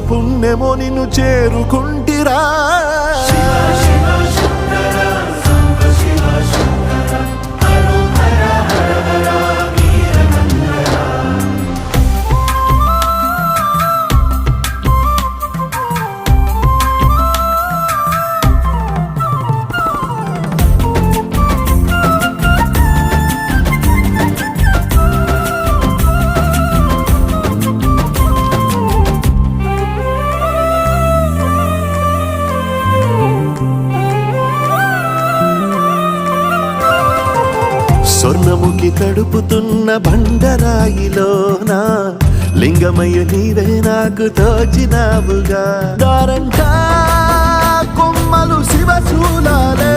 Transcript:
పుణ్యమో నిన్ను చేరుకుంటిరా. స్వర్ణముఖి తడుపుతున్న బండరాయిలోనా లింగమయ్య నీవే నాకు తోచినావుగా. దారంటా కొమ్మలు శివశూలాలే